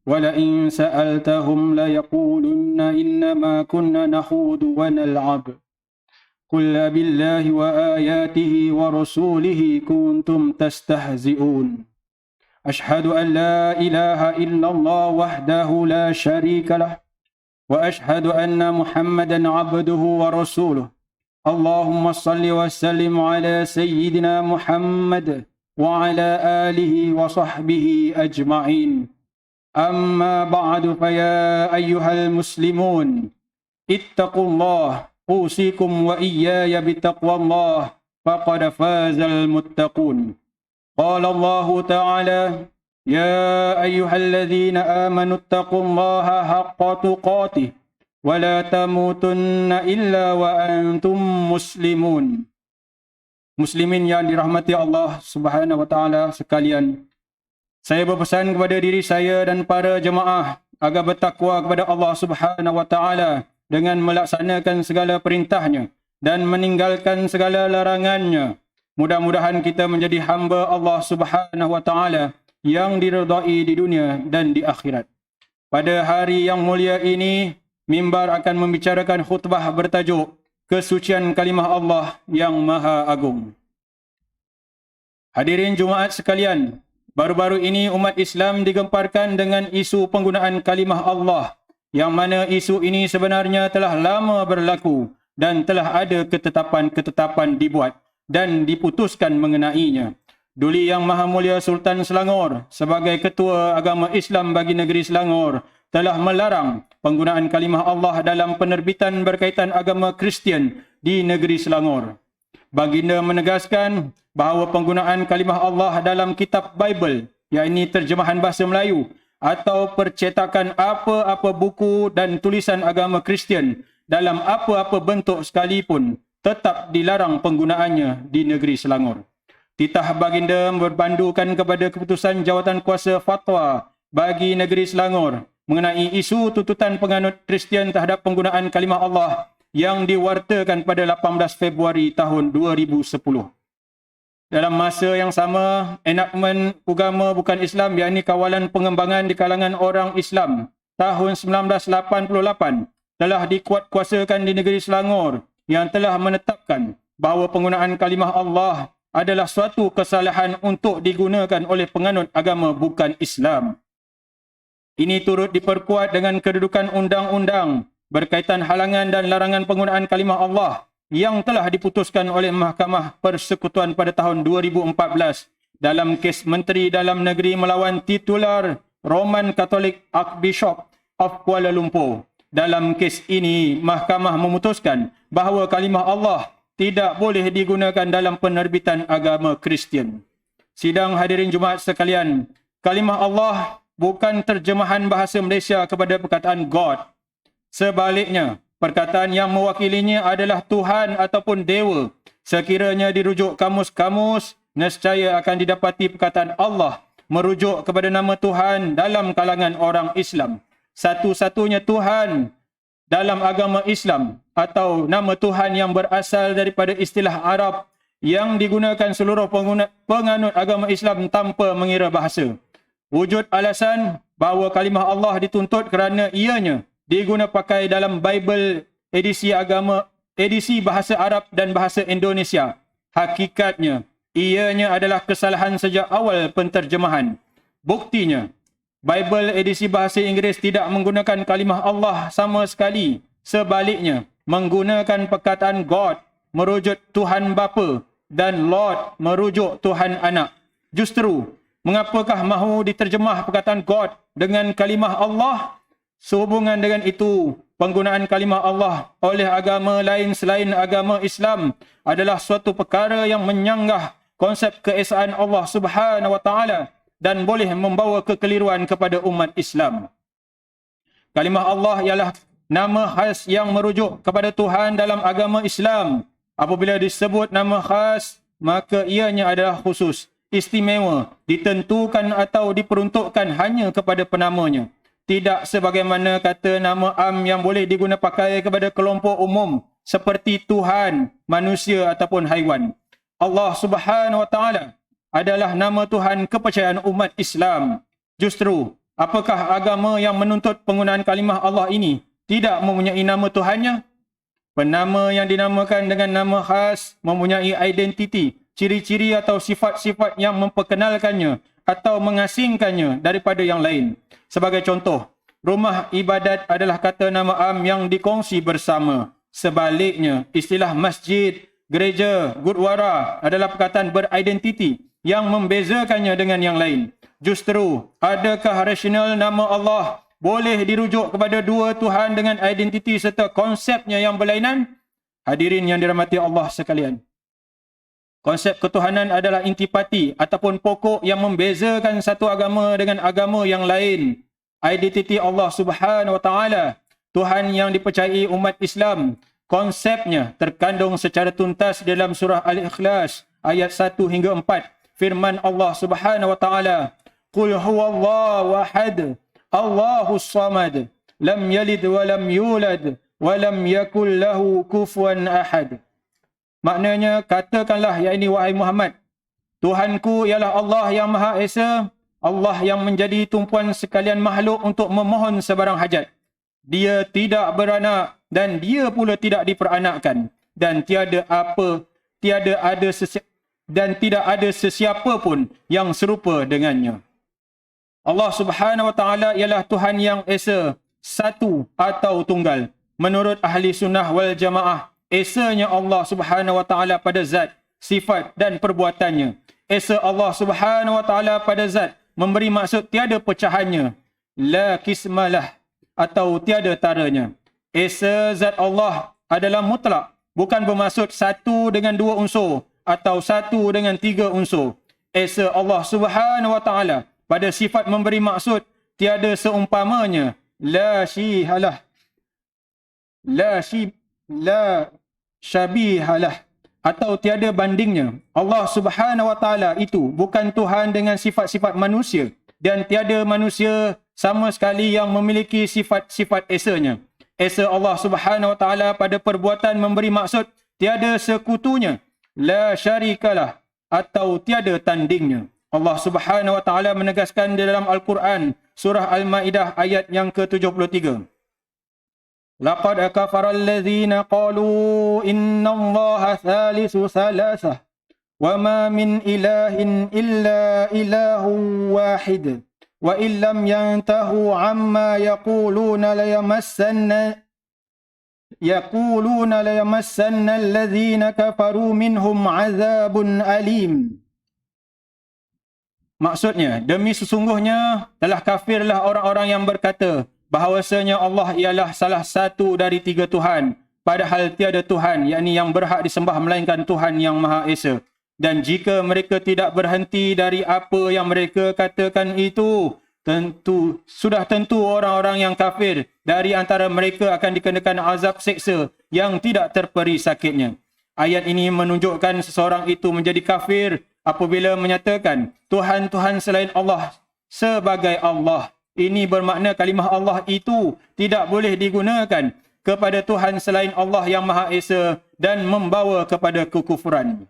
ولئن سألتهم ليقولن إنما كنا نخوض ونلعب قل بالله وآياته ورسوله كنتم تستهزئون أشهد أن لا إله إلا الله وحده لا شريك له وأشهد أن محمدا عبده ورسوله اللهم صل وسلم على سيدنا محمد وعلى آله وصحبه أجمعين أما بعد فيا أيها المسلمون اتقوا الله أوصيكم وإياي بتقوى الله فقد فاز المتقون قال الله تعالى يا أيها الذين آمنوا اتقوا الله حق تقاته ولا تموتن إلا وأنتم مسلمون. Muslimin yang dirahmati Allah Subhanahu wa taala sekalian, saya berpesan kepada diri saya dan para jemaah agar bertakwa kepada Allah Subhanahu wa taala dengan melaksanakan segala perintahnya dan meninggalkan segala larangannya. Mudah-mudahan kita menjadi hamba Allah Subhanahu wa taala yang diridai di dunia dan di akhirat. Pada hari yang mulia ini, mimbar akan membicarakan khutbah bertajuk Kesucian Kalimah Allah yang Maha Agung. Hadirin Jumaat sekalian, baru-baru ini umat Islam digemparkan dengan isu penggunaan kalimah Allah, yang mana isu ini sebenarnya telah lama berlaku dan telah ada ketetapan-ketetapan dibuat dan diputuskan mengenainya. Duli Yang Maha Mulia Sultan Selangor sebagai Ketua Agama Islam bagi negeri Selangor telah melarang penggunaan kalimah Allah dalam penerbitan berkaitan agama Kristian di negeri Selangor. Baginda menegaskan bahawa penggunaan kalimah Allah dalam kitab Bible, iaitu terjemahan bahasa Melayu, atau percetakan apa-apa buku dan tulisan agama Kristian dalam apa-apa bentuk sekalipun tetap dilarang penggunaannya di negeri Selangor. Titah baginda berpandukan kepada keputusan Jawatan Kuasa Fatwa bagi negeri Selangor mengenai isu tuntutan penganut Kristian terhadap penggunaan kalimah Allah yang diwartakan pada 18 Februari tahun 2010. Dalam masa yang sama, enakmen Agama Bukan Islam, yakni Kawalan Pengembangan di Kalangan Orang Islam tahun 1988 telah dikuatkuasakan di negeri Selangor yang telah menetapkan bahawa penggunaan kalimah Allah adalah suatu kesalahan untuk digunakan oleh penganut agama bukan Islam. Ini turut diperkuat dengan kedudukan undang-undang berkaitan halangan dan larangan penggunaan kalimah Allah yang telah diputuskan oleh Mahkamah Persekutuan pada tahun 2014 dalam kes Menteri Dalam Negeri melawan titular Roman Katolik Archbishop of Kuala Lumpur. Dalam kes ini, mahkamah memutuskan bahawa kalimah Allah tidak boleh digunakan dalam penerbitan agama Kristian. Sidang hadirin Jumaat sekalian, kalimah Allah bukan terjemahan bahasa Malaysia kepada perkataan God. Sebaliknya, perkataan yang mewakilinya adalah Tuhan ataupun Dewa. Sekiranya dirujuk kamus-kamus, nescaya akan didapati perkataan Allah merujuk kepada nama Tuhan dalam kalangan orang Islam. Satu-satunya Tuhan dalam agama Islam atau nama Tuhan yang berasal daripada istilah Arab yang digunakan seluruh penganut agama Islam tanpa mengira bahasa. Wujud alasan bahawa kalimah Allah dituntut kerana ianya diguna pakai dalam Bible edisi bahasa Arab dan bahasa Indonesia. Hakikatnya, ianya adalah kesalahan sejak awal penterjemahan. Buktinya, Bible edisi bahasa Inggeris tidak menggunakan kalimah Allah sama sekali. Sebaliknya, menggunakan perkataan God merujuk Tuhan Bapa dan Lord merujuk Tuhan Anak. Justru, mengapakah mahu diterjemah perkataan God dengan kalimah Allah? Sehubungan dengan itu, penggunaan kalimah Allah oleh agama lain selain agama Islam adalah suatu perkara yang menyanggah konsep keesaan Allah Subhanahu wa taala dan boleh membawa kekeliruan kepada umat Islam. Kalimah Allah ialah nama khas yang merujuk kepada Tuhan dalam agama Islam. Apabila disebut nama khas, maka ianya adalah khusus, istimewa, ditentukan atau diperuntukkan hanya kepada penamanya. Tidak sebagaimana kata nama am yang boleh diguna pakai kepada kelompok umum seperti Tuhan, manusia ataupun haiwan. Allah Subhanahu wa taala adalah nama Tuhan kepercayaan umat Islam. Justru, apakah agama yang menuntut penggunaan kalimah Allah ini tidak mempunyai nama Tuhannya? Penama yang dinamakan dengan nama khas mempunyai identiti, ciri-ciri atau sifat-sifat yang memperkenalkannya atau mengasingkannya daripada yang lain. Sebagai contoh, rumah ibadat adalah kata nama am yang dikongsi bersama. Sebaliknya, istilah masjid, gereja, gurdwara adalah perkataan beridentiti yang membezakannya dengan yang lain. Justru, adakah rasional nama Allah boleh dirujuk kepada dua Tuhan dengan identiti serta konsepnya yang berlainan? Hadirin yang dirahmati Allah sekalian. Konsep ketuhanan adalah intipati ataupun pokok yang membezakan satu agama dengan agama yang lain. Identiti Allah Subhanahu wa taala, Tuhan yang dipercayai umat Islam, konsepnya terkandung secara tuntas dalam surah Al-Ikhlas ayat 1 hingga 4. Firman Allah Subhanahu wa taala, "Qul huwallahu ahad, Allahus samad, lam yalid wa lam yulad wa lam yakul lahu kufuwan ahad. Maknanya, katakanlah, yakni wahai Muhammad, Tuhanku ialah Allah yang Maha Esa, Allah yang menjadi tumpuan sekalian makhluk untuk memohon sebarang hajat. Dia tidak beranak dan dia pula tidak diperanakkan, dan tidak ada sesiapa pun yang serupa dengannya. Allah Subhanahu wa taala ialah Tuhan yang esa, satu atau tunggal. Menurut ahli sunnah wal jamaah, esanya Allah Subhanahu wa taala pada zat, sifat dan perbuatannya. Esa Allah Subhanahu wa taala pada zat memberi maksud tiada pecahannya, la kismalah, atau tiada taranya. Esa zat Allah adalah mutlak, bukan bermaksud satu dengan dua unsur atau satu dengan tiga unsur. Esa Allah Subhanahu wa taala pada sifat memberi maksud tiada seumpamanya, la syihalah, la syabihalah, atau tiada bandingnya. Allah Subhanahu wa taala itu bukan Tuhan dengan sifat-sifat manusia, dan tiada manusia sama sekali yang memiliki sifat-sifat esanya. Esa Allah Subhanahu wa taala pada perbuatan memberi maksud tiada sekutunya, la syarikalah, atau tiada tandingnya. Allah Subhanahu wa taala menegaskan di dalam Al-Quran surah Al-Maidah ayat yang ke-73. Laqad kafara alladhina qalu innallaha thalithu thalathah wa ma min ilahin illa ilahun wahid wa illam yantahu amma yaquluna layamassanna alladhina kafaru minhum azabun alim. Maksudnya, demi sesungguhnya telah kafirlah orang-orang yang berkata bahawasanya Allah ialah salah satu dari tiga Tuhan, padahal tiada Tuhan, yakni yang berhak disembah melainkan Tuhan yang Maha Esa. Dan jika mereka tidak berhenti dari apa yang mereka katakan itu, sudah tentu orang-orang yang kafir dari antara mereka akan dikenakan azab seksa yang tidak terperi sakitnya. Ayat ini menunjukkan seseorang itu menjadi kafir apabila menyatakan Tuhan-Tuhan selain Allah sebagai Allah. Ini bermakna kalimah Allah itu tidak boleh digunakan kepada Tuhan selain Allah yang Maha Esa dan membawa kepada kekufuran.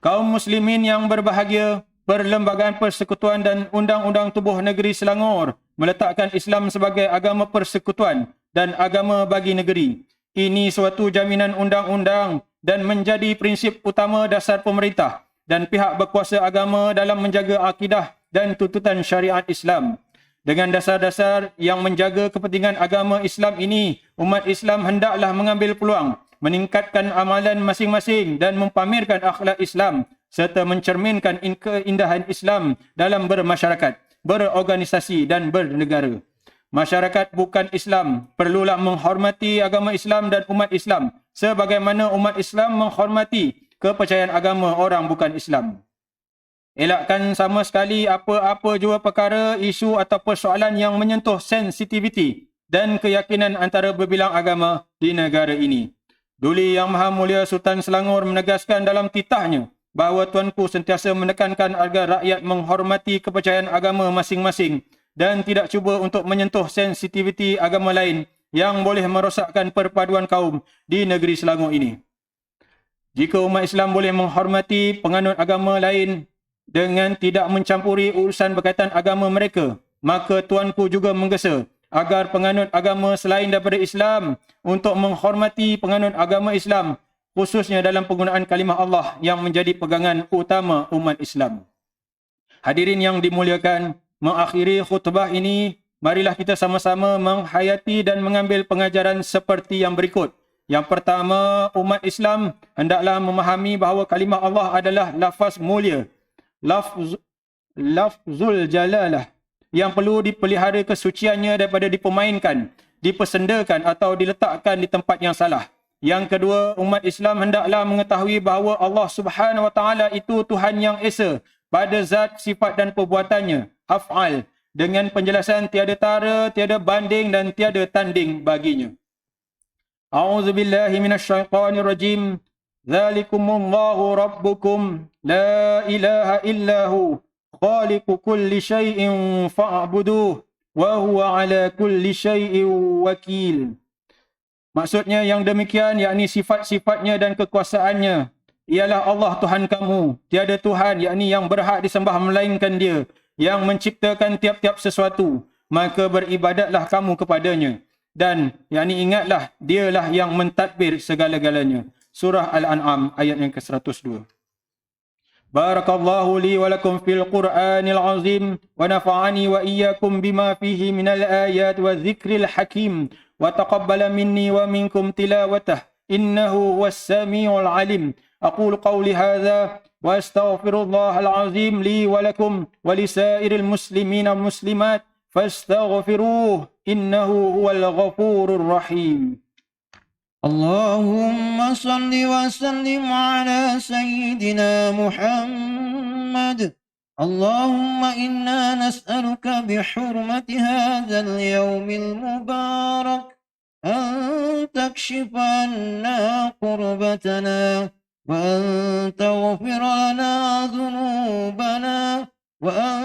Kaum muslimin yang berbahagia, Perlembagaan Persekutuan dan Undang-Undang Tubuh Negeri Selangor meletakkan Islam sebagai agama persekutuan dan agama bagi negeri. Ini suatu jaminan undang-undang dan menjadi prinsip utama dasar pemerintah dan pihak berkuasa agama dalam menjaga akidah dan tuntutan syariat Islam. Dengan dasar-dasar yang menjaga kepentingan agama Islam ini, umat Islam hendaklah mengambil peluang, meningkatkan amalan masing-masing dan mempamerkan akhlak Islam serta mencerminkan keindahan Islam dalam bermasyarakat, berorganisasi dan bernegara. Masyarakat bukan Islam perlulah menghormati agama Islam dan umat Islam sebagaimana umat Islam menghormati kepercayaan agama orang bukan Islam. Elakkan sama sekali apa-apa jua perkara, isu atau persoalan yang menyentuh sensitiviti dan keyakinan antara berbilang agama di negara ini. Duli Yang Maha Mulia Sultan Selangor menegaskan dalam titahnya bahawa Tuanku sentiasa menekankan agar rakyat menghormati kepercayaan agama masing-masing dan tidak cuba untuk menyentuh sensitiviti agama lain yang boleh merosakkan perpaduan kaum di negeri Selangor ini. Jika umat Islam boleh menghormati penganut agama lain dengan tidak mencampuri urusan berkaitan agama mereka, maka Tuanku juga menggesa agar penganut agama selain daripada Islam untuk menghormati penganut agama Islam, khususnya dalam penggunaan kalimah Allah yang menjadi pegangan utama umat Islam. Hadirin yang dimuliakan, mengakhiri khutbah ini, marilah kita sama-sama menghayati dan mengambil pengajaran seperti yang berikut. Yang pertama, umat Islam hendaklah memahami bahawa kalimah Allah adalah lafaz mulia, lafzul jalalah, yang perlu dipelihara kesuciannya daripada dipermainkan, dipersendakan atau diletakkan di tempat yang salah. Yang kedua, umat Islam hendaklah mengetahui bahawa Allah Subhanahu wa taala itu Tuhan yang esa pada zat, sifat dan perbuatannya, af'al, dengan penjelasan tiada tara, tiada banding dan tiada tanding baginya. A'udzubillahi minasyaitonirrajim. Dzalikumullahu rabbukum la ilaha illahu khaliqu kulli syai'in fa'buduh wa huwa ala kulli syai'in wakil. Maksudnya yang demikian yakni sifat-sifatnya dan kekuasaannya ialah Allah Tuhan kamu. Tiada Tuhan yakni yang berhak disembah melainkan Dia yang menciptakan tiap-tiap sesuatu. Maka beribadatlah kamu kepadanya. Dan yakni ingatlah Dialah yang mentadbir segala-galanya. Surah Al-An'am ayat yang ke-102. Barakallahu li wa lakum fil Qur'anil azim wa nafa'ani wa iyyakum bima fihi minal ayat wa dzikril hakim wa taqabbala minni wa minkum tilawatah innahu huwas samiul alim. Aqulu qawli hadza wa astaghfirullahal azim li wa lakum wa lisairil muslimina wal muslimat fastaghfiruhu innahu huwal ghafurur rahim. اللهم صل وسلم على سيدنا محمد. اللهم إنا نسألك بحرمة هذا اليوم المبارك أن تكشف عنا قربتنا وأن تغفر لنا ذنوبنا وأن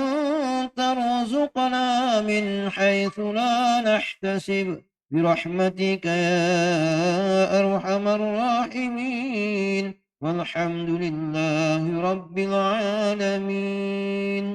ترزقنا من حيث لا نحتسب برحمتك يا أرحم الراحمين والحمد لله رب العالمين.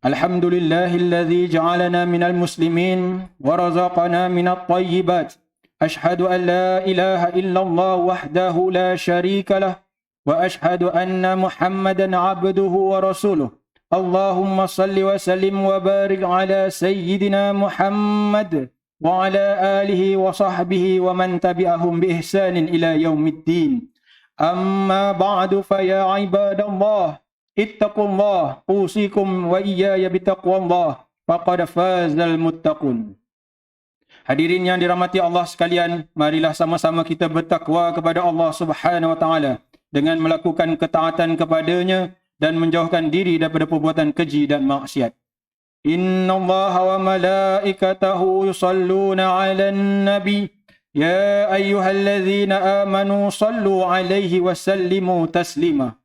الحمد لله الذي جعلنا من المسلمين ورزقنا من الطيبات. أشهد أن لا إله إلا الله وحده لا شريك له وأشهد أن محمدا عبده ورسوله. اللهم صل وسلم وبارك على سيدنا محمد وعلى آله وصحبه ومن تبعهم بإحسان إلى يوم الدين. أما بعد فيا عباد الله اتقوا الله أوصيكم وإياي بتقوى الله فقد فاز المتقون. Hadirin yang dirahmati Allah sekalian, marilah sama-sama kita bertakwa kepada Allah Subhanahu wa taala dengan melakukan ketaatan kepadanya dan menjauhkan diri daripada perbuatan keji dan maksiat. Innallaha wa malaikatahu yusalluna 'alan nabi ya ayyuhalladzina amanu sallu 'alaihi wa sallimu taslima.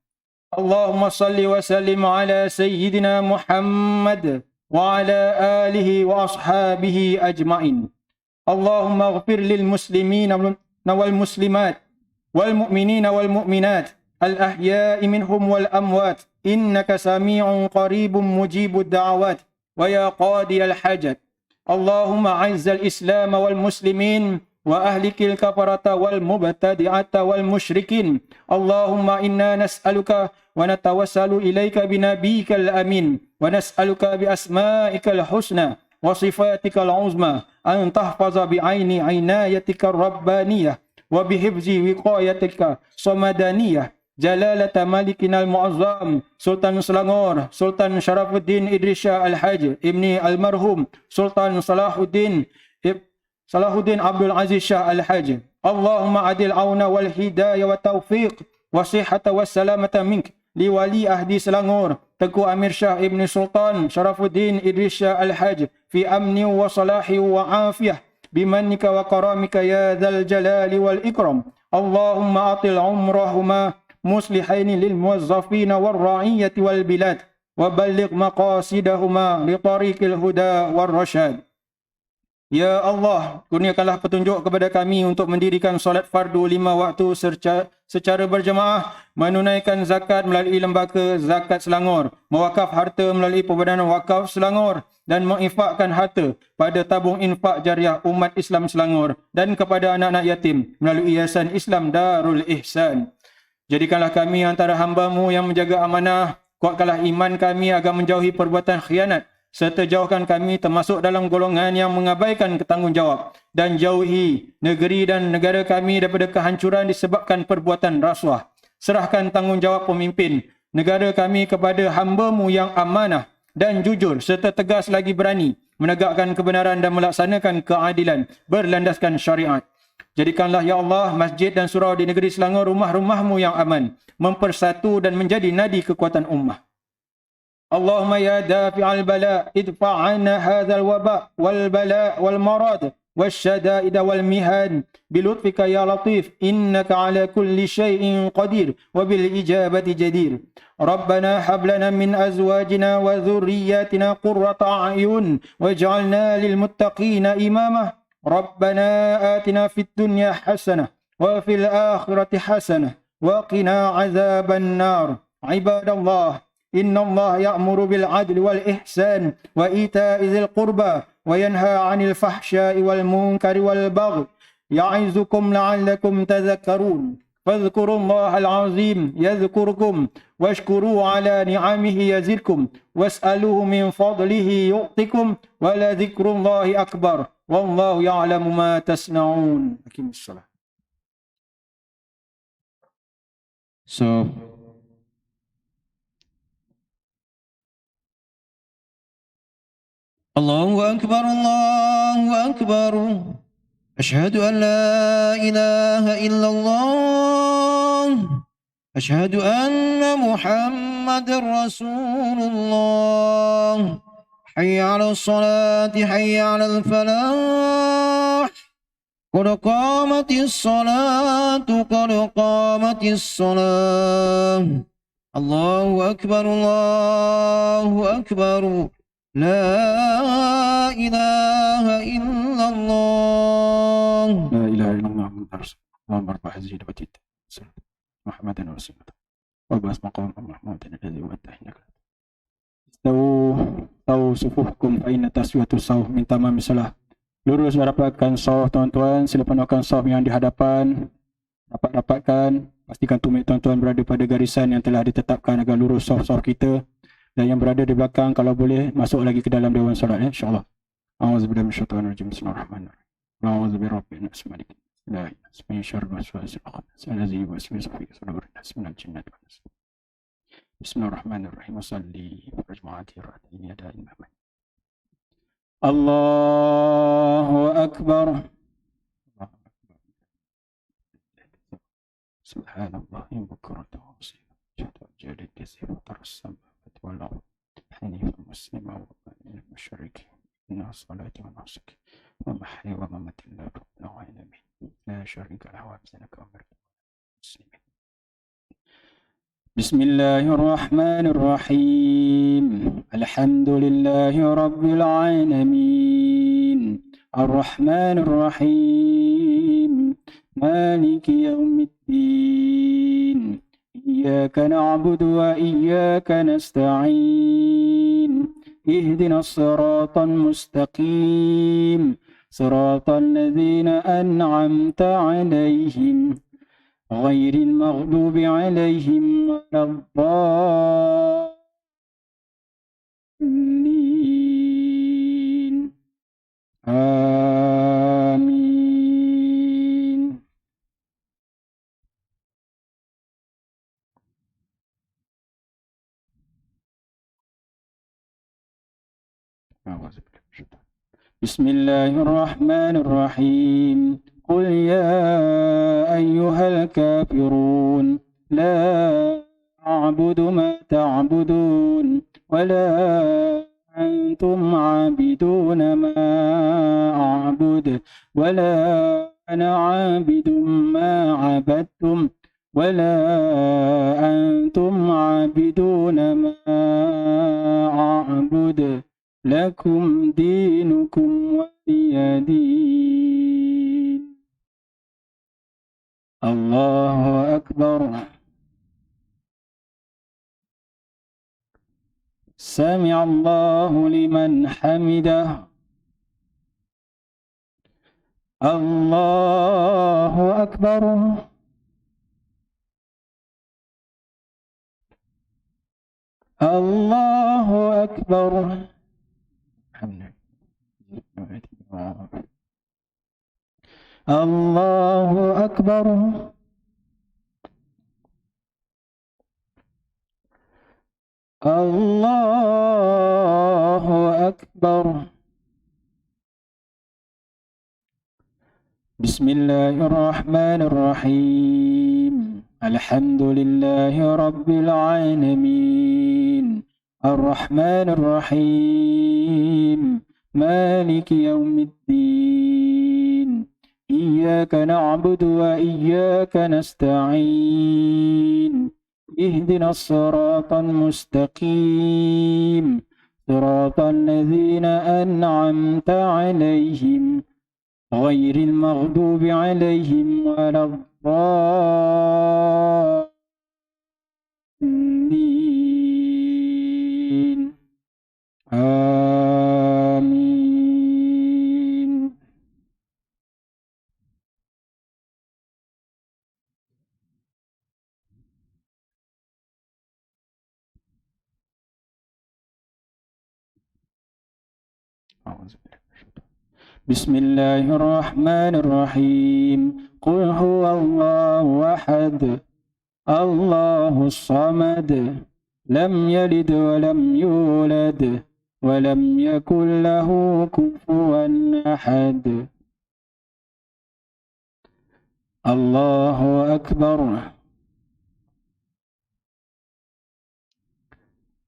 Allahumma salli wa sallim ala sayyidina Muhammad wa ala alihi wa ashabihi ajma'in. Allahumma ighfir lil muslimina wal muslimat wal mu'minina wal mu'minat al ahya'i minhum wal amwat innaka sami'un qaribun mujibud da'awat wa ya qadiyal hajat. Allahumma a'izzal islam wal muslimin wa ahlikil kafarata wal mubtadi'ata wal musyrikin. Allahumma inna nas'aluka wa natawassalu ilaika binabiyikal amin wa nas'aluka bi asma'ikal husna wa sifatikal uzma an tahfaza bi aini inayatikar rabbaniyah wa bihifzi wiqayatika samadaniyah jalalata malikinal mu'azzam Sultan Selangor Sultan Sharafuddin Idris Shah Al-Haj Ibni Almarhum Sultan Salahuddin Abdul Aziz Shah Al-Haj. Allahumma adil auna wal hidayah wa taufiq wa sihhata wa salamata mink li wali ahdi Selangor Tengku Amir Shah Ibni Sultan Sharafuddin Idris Shah Al-Haj fi amni wa salahi wa afiyah bimannika wa karamika ya dzal jalali wal ikram. Allahumma atil umrahuma muslihaini lil muwazzafina war ra'iyati wal bilad wa balligh maqasidahuma li tariqil huda war rasyad. Ya Allah, kurniakanlah petunjuk kepada kami untuk mendirikan solat fardu 5 waktu secara berjemaah, menunaikan zakat melalui lembaga zakat Selangor, mewakaf harta melalui Perbadangan Wakaf Selangor dan menginfakkan harta pada tabung infak jariah umat Islam Selangor dan kepada anak-anak yatim melalui Yayasan Islam Darul Ihsan. Jadikanlah kami antara hamba-Mu yang menjaga amanah, kuatkanlah iman kami agar menjauhi perbuatan khianat, serta jauhkan kami termasuk dalam golongan yang mengabaikan ketanggungjawab dan jauhi negeri dan negara kami daripada kehancuran disebabkan perbuatan rasuah. Serahkan tanggungjawab pemimpin negara kami kepada hamba-Mu yang amanah dan jujur serta tegas lagi berani menegakkan kebenaran dan melaksanakan keadilan berlandaskan syariat. Jadikanlah ya Allah masjid dan surau di negeri Selangor rumah-rumah-Mu yang aman, mempersatu dan menjadi nadi kekuatan ummah. Allahumma ya dafi'al bala idfa' 'anna hadzal waba' wal bala' wal marad والشدائد والمهان بلطفك يا لطيف إنك على كل شيء قدير وبالإجابة جدير. ربنا هب لنا من أزواجنا وذرياتنا قرة أعين واجعلنا للمتقين إماما. ربنا آتنا في الدنيا حسنة وفي الآخرة حسنة وقنا عذاب النار. عباد الله، إن الله يأمر بالعدل والإحسان وإيتاء ذي القربى وينهى عن الفحشاء والمنكر والبغي يعظكم لعلكم تذكرون. فاذكروا الله العظيم يذكركم واشكروا على نعمه يزدكم واسألوه من فضله يؤتكم ولذكر الله أكبر والله يعلم ما تصنعون. أقم الصلاة. So, الله أكبر الله أكبر. أشهد أن لا إله إلا الله. أشهد أن محمد رسول الله. حي على الصلاة حي على الفلاح. قد قامت الصلاة قد قامت الصلاة. الله أكبر الله أكبر. لا إله إلا الله. لا إله إلا الله محمد رسول الله. اللهم ارفع هذه الوتيرة محمدا رسول الله وابعث مقام محمود الذي وعدته إنك tahu sufuhkum fa inna taswiyatu sawf min tamami salah. Lurus rapatkan sawf tuan-tuan, sila penuhkan sawf yang di hadapan. Rapatkan, pastikan tumit tuan-tuan berada pada garisan yang telah ditetapkan agar lurus sawf-sawf kita. Dan yang berada di belakang kalau boleh masuk lagi ke dalam dewan solat ya, insya-Allah. A'udzubillahi minasyaitonir rajim. Bismillahirrahmanirrahim. A'udzubi rabbil nas maliki la ilaha illa syarril waswasil khannas allazi yuwaswisu fi sudurin nas minal jinnati wan nas. Bismillahirrahmanirrahim. Shalli rajma'ati radini ada imam. Allahu akbar. Subhanallah bukratan wa asila. Jadi kasih tarsam والله حنيف مسلم ومن المشرك إن الصلاة ونسك ومحيي وممات لله رب العالمين لا شريك له وبذلك أمرت المسلمين. بسم الله الرحمن الرحيم. الحمد لله رب العالمين الرحمن الرحيم مالك يوم الدين إياك نعبد وإياك نستعين اهدنا الصراط المستقيم صراط الذين أنعمت عليهم غير المغضوب عليهم ولا الضالين آمين. بسم الله الرحمن الرحيم. قل يا أيها الكافرون لا أعبد ما تعبدون ولا أنتم عابدون ما أعبد ولا أنا عابد ما عبدتم ولا أنتم عابدون ما أعبد لكم دينكم ولي دين. الله أكبر. سمع الله لمن حمده. الله أكبر. الله أكبر. الله أكبر. الله أكبر. بسم الله الرحمن الرحيم. الحمد لله رب العالمين الرحمن الرحيم مالك يوم الدين إياك نعبد وإياك نستعين اهدنا الصراط المستقيم صراط الذين أنعمت عليهم غير المغضوب عليهم ولا الضالين آمين. بسم الله الرحمن الرحيم قل هو الله أحد الله الصمد لم يلد ولم يولد ولم يكن له كفوا أحد الله أكبر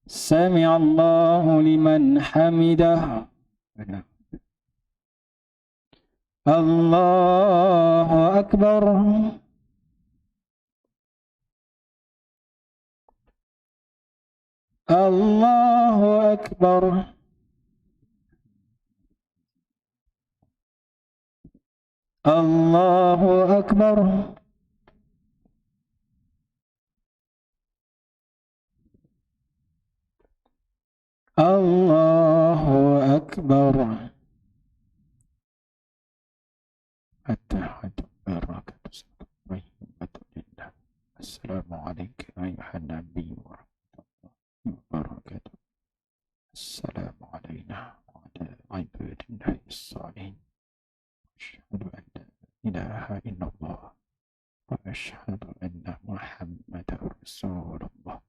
سمع الله لمن حمده الله أكبر الله أكبر الله أكبر الله أكبر السلام عليك أيها النبي ورحمة الله وبركاته. السلام علينا وعلى عباد الله الصالحين. أشهد أن لا إله إلا الله وأشهد أن محمدا رسول الله.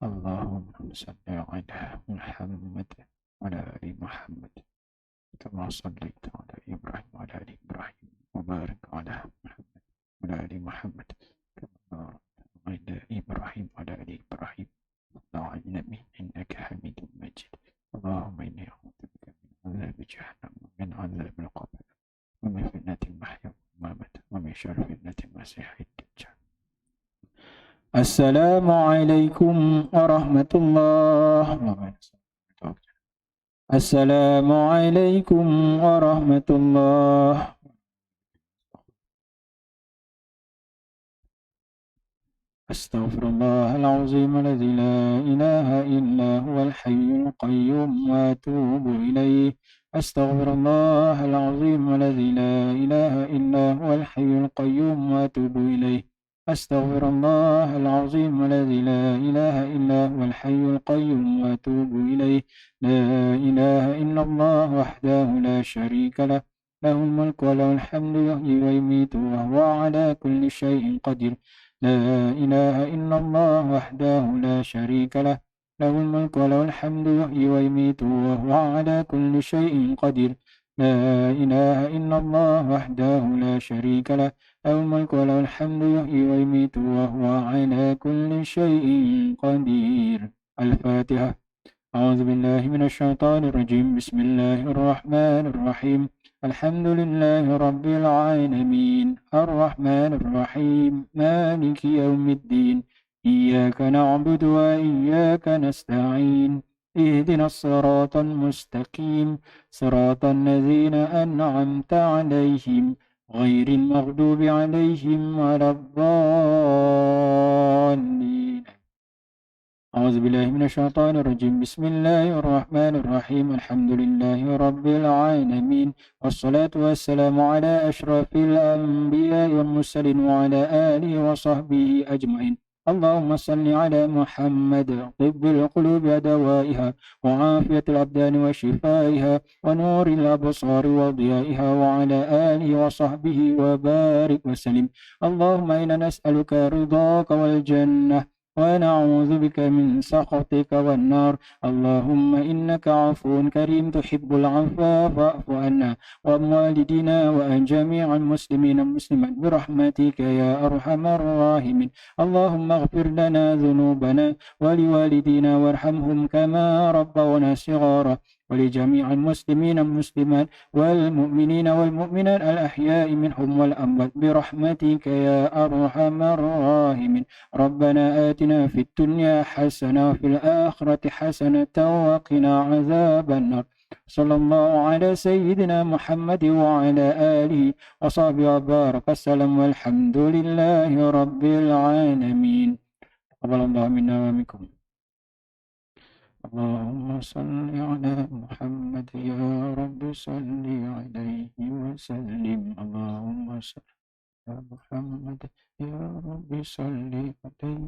اللهم صل على محمد وعلى آل محمد كما صليت على إبراهيم وعلى آل إبراهيم وبارك على محمد وعلى آل محمد كما باركت على إبراهيم وعلى آل إبراهيم في العالمين إنك حميد مجيد. اللهم إني أعوذ بك من عذاب جهنم ومن عذاب القبر ومن فتنة المحيا والممات ومن شر فتنة المسيح الدجال. السلام عليكم ورحمة الله وبركاته. السلام عليكم ورحمة الله. أستغفر الله العظيم الذي لا إله إلا هو الحي القيوم وأتوب إليه. أستغفر الله العظيم الذي لا إله إلا هو الحي القيوم وأتوب إليه. أستغفر الله العظيم الذي لا إله إلا هو الحي القيوم وأتوب إليه. لا إله إلا الله وحده لا شريك له له الملك وله الحمد يحيي ويميت وهو على كل شيء قدير. لا إله إلا الله وحده لا شريك له له الملك وله الحمد يحيي ويميت وهو على كل شيء قدير. لا إله إلا الله وحده لا شريك له له الملك وله الحمد يحيي ويميت وهو على كل شيء قدير. الفاتحة. أعوذ بالله من الشيطان الرجيم. بسم الله الرحمن الرحيم. الحمد لله رب العالمين الرحمن الرحيم مالك يوم الدين. إياك نعبد وإياك نستعين اهدنا الصراط المستقيم صراط الذين أنعمت عليهم غير المغضوب عليهم ولا الضالين. أعوذ بالله من الشيطان الرجيم. بسم الله الرحمن الرحيم. الحمد لله رب العالمين والصلاة والسلام على أشرف الأنبياء والمرسلين وعلى آله وصحبه أجمعين. اللهم صل على محمد طب القلوب ودوائها وعافية الأبدان وشفائها ونور الأبصار وضيائها وعلى آله وصحبه وبارك وسلم. اللهم إنا نسألك رضاك والجنة ونعوذ بك من سخطك والنار. اللهم إنك عفو كريم تحب العفو فاعف عنا وعن والدينا وعن جميع المسلمين والمسلمات برحمتك يا أرحم الراحمين. اللهم اغفر لنا ذنوبنا ولوالدينا وارحمهم كما ربونا صغارا. ولجميع المسلمين والمسلمات والمؤمنين والمؤمنات الأحياء منهم والأموات برحمتك يا أرحم الراحمين. ربنا آتنا في الدنيا حسنة وفي الآخرة حسنة وقنا عذاب النار. صلى الله على سيدنا محمد وعلى آله وصحبه وبارك وسلم والحمد لله رب العالمين. تقبل الله منا ومنكم. اللهم صل على محمد يا رب صل عليه وسلم. اللهم صل على محمد يا رب صل عليه